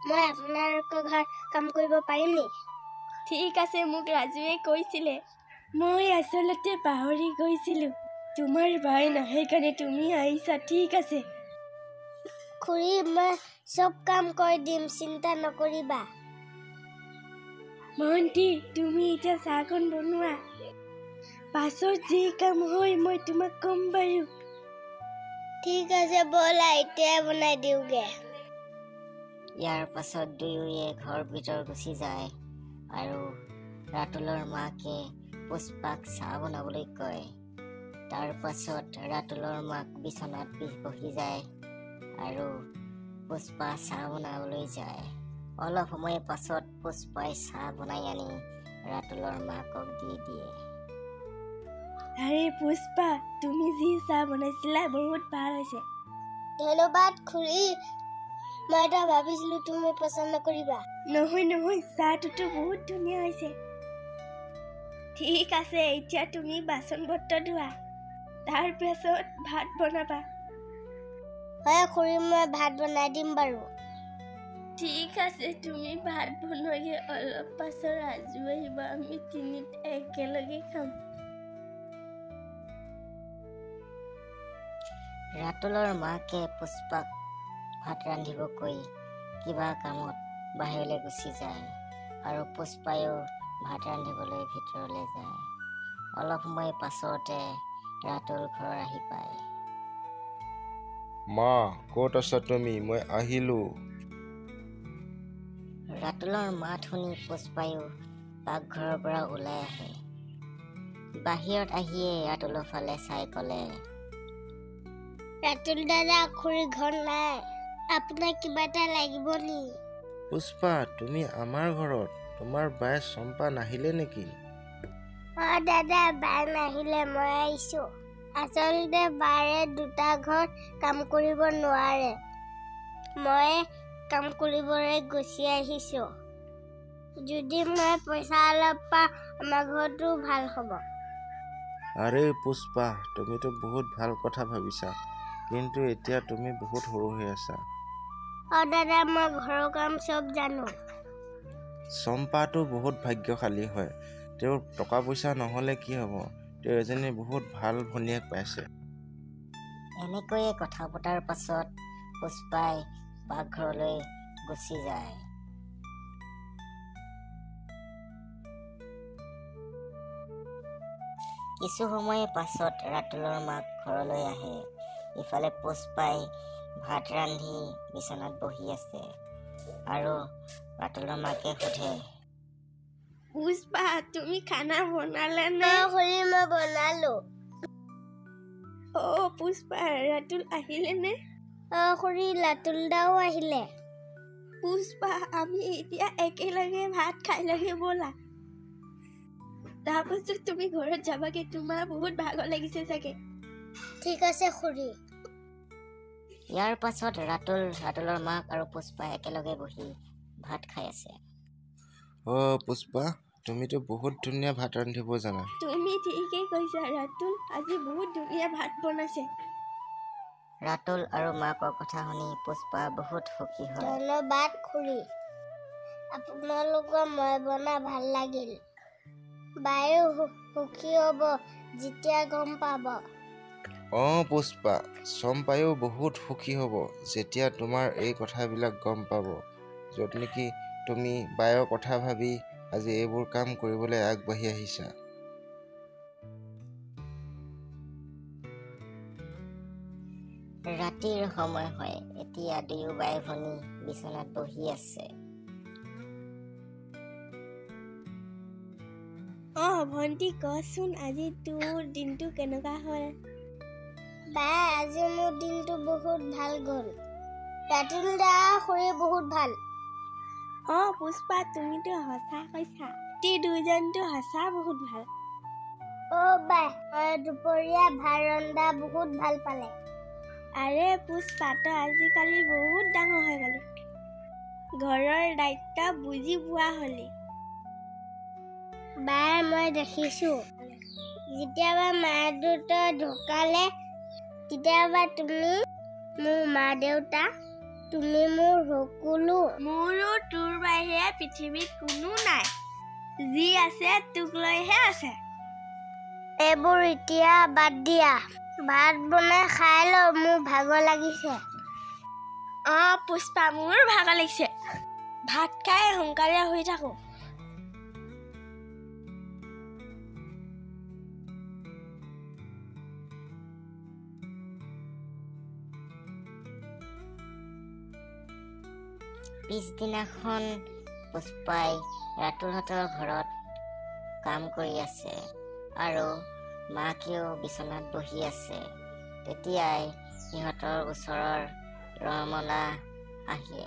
মই আপোনালোকৰ ঘৰত কাম কৰিব পাৰিম নি? ঠিক আছে, মোক ৰাজুৱে কৈছিলে। মই আচলতে পাহৰি গৈছিলোঁ। তোমাৰ বাই নাহে কাৰণে তুমি আহিছা। ঠিক আছে খুৰী, মই চব কাম কৰি দিম, চিন্তা নকৰিবা। মন্টি, তুমি এতিয়া চাহখন বনোৱা। পাছত যি কাম হয় মই তোমাক ক'ম বাৰু। ঠিক আছে, ব'লা এতিয়াই বনাই দিওঁগে। ইয়াৰ পাছত দুয়োয়ে ঘৰ ভিতৰ গুচি যায় আৰু ৰাতুলৰ মাকে পুষ্পাক চাহ বনাবলৈ কয়। তাৰ পাছত ৰাতুলৰ মাক বিচনাত বহি যায় আৰু পুষ্পা চাহ বনাবলৈ যায়। অলপ সময় পাছত পুষ্পাই চাহ বনাই আনি ৰাতুলৰ মাকক দি দিয়ে। আৰে পুষ্পা, তুমি যি চাহ বনাইছিলা বহুত ভাল হৈছে। ধন্যবাদ খুৰী। মই এটা ভাবিছিলোঁ তুমি পচন্দ নকৰিবা। নহয়, চাহটোতো বহুত ধুনীয়া হৈছে। ঠিক আছে, এতিয়া তুমি বাচন বৰ্তন ধোৱা, তাৰ পাছত ভাত বনাবা। হয় খুৰী, মই ভাত বনাই দিম বাৰু। ঠিক আছে, তুমি ভাত বনোৱাগে। অলপ পাছত ৰাজু আহিব, আমি তিনিটা একেলগে খাম। ৰাতুলৰ মাকে পুষ্পাক ভাত ৰান্ধিব কৈ কিবা কামত বাহিৰলৈ গুচি যায় আৰু পুষ্পায়ো ভাত ৰান্ধিবলৈ ভিতৰলৈ যায়। অলপ সময় পাছতে ৰাতুল ঘৰ আহি পায়। মা, ক'ত আছা তুমি? মই আহিলোঁ। ৰাতুলৰ মাত শুনি পুষ্পায়ো পাকঘৰৰ পৰা ওলাই আহে। বাহিৰত আহিয়ে ৰাতুলৰ ফালে চাই ক'লে, ৰাতুল দাদা, খুৰী ঘৰত নাই। আপোনাক কিবা এটা লাগিব নি? পুষ্পা, তুমি আমাৰ ঘৰত? তোমাৰ বাই চম্পা নাহিলে নেকি? দাদা, বাই নাহিলে, মই আহিছোঁ। আচলতে বাৰে দুটা ঘৰত কাম কৰিব নোৱাৰে। মই কাম কৰিবলৈ গুচি আহিছোঁ। যদি মই পইচা অলপ পাওঁ, আমাৰ ঘৰটো ভাল হ'ব। আৰে পুষ্পা, তুমিতো বহুত ভাল কথা ভাবিছা, কিন্তু এতিয়া তুমি বহুত সৰু হৈ আছা। দাদা, মই ঘৰৰ কাম চব জানো। চম্পাটো বহুত ভাগ্যশালী হয়। তেওঁৰ টকা পইচা নহ'লে কি হ'ব, তেওঁ এজনী বহুত ভাল ভনীয়েক পাইছে। এনেকৈয়ে কথা পতাৰ পাছত পুষ্পাই পাকঘৰলৈ গুচি যায়। কিছু সময় পাছত ৰাতুলৰ মাক ঘৰলৈ আহে। ইফালে পুষ্পাই ভাত ৰান্ধি বিচনাত বহি আছে আৰু ৰাতুলৰ মাকে সোধে, পুষ্পা, তুমি খানা বনালে নে? খুৰী, মই বনালো। পুষ্পা, ৰাতুল আহিলে নে? খুৰী, ৰাতুল দাও আহিলে। পুষ্পা, আমি এতিয়া একেলগে ভাত খাই লগে ব'লা। তাৰপাছত তুমি ঘৰত যাবাগে, তোমাৰ বহুত ভাগৰ লাগিছে চাগে। ঠিক আছে খুৰী। ইয়াৰ পাছত ৰাতুলৰ মাক আৰু পুষ্পাই একেলগে বহি ভাত খাই আছে। পুষ্পা, তুমিতো বহুত ধুনীয়া ভাত ৰান্ধিব জানা। তুমি ঠিকেই কৈছা, ৰাতুল আজি বহুত ধুনীয়া ভাত বনাইছে। ৰাতুল আৰু মাকৰ কথা শুনি পুষ্পা বহুত সুখী হয়। ধন্যবাদ খুৰী, আপোনালোকৰ মই বনাই ভাল লাগিল। বায়ো সুখী হ'ব যেতিয়া গম পাব। পুষ্পা, চম্পায়ো বহুত সুখী হ'ব যেতিয়া তোমাৰ এই কথাবিলাক গম পাব, য'ত নেকি তুমি বায়ৰ কথা ভাবি আজি এইবোৰ কাম কৰিবলৈ আগবাঢ়ি আহিছা। ৰাতিৰ সময় হয়। এতিয়া দুয়ো বাই ভনী বিচনাত বহি আছে। ভণ্টি, কচোন আজি তোৰ দিনটো কেনেকুৱা হ'ল? বাই, আজি মোৰ দিনটো বহুত ভাল গ'ল। ৰাতুল দা, খুৰী বহুত ভাল। পুষ্পা, তুমিতো সঁচা কৈছা। দুইজনটো সঁচা বহুত ভাল। বাই, দুপৰীয়া ভাত ৰন্ধা বহুত ভাল পালে। আৰে পুষ্পা, তই আজিকালি বহুত ডাঙৰ হৈ গলি। ঘৰৰ দায়িত্ব বুজি পোৱা হলি। বাই, মই দেখিছোঁ যেতিয়াবা মা দেউতা ঢুকালে, তেতিয়াবা তুমি মোৰ মা দেউতা তুমি মোৰ সকলো। মোৰো তোৰ বাহিৰে পৃথিৱীত কোনো নাই। যি আছে তোক লৈহে আছে। এইবোৰ এতিয়া বাদ দিয়া। ভাত বনাই খাই ল, মোৰ ভাগৰ লাগিছে। পুষ্পা, মোৰ ভাগৰ লাগিছে। ভাত খাই সোনকালে শুই থাকোঁ। পিছদিনাখন পুষ্পাই ৰাতুলহঁতৰ ঘৰত কাম কৰি আছে আৰু মাকেও বিচনাত বহি আছে। তেতিয়াই সিহঁতৰ ওচৰৰ ৰমলা আহে।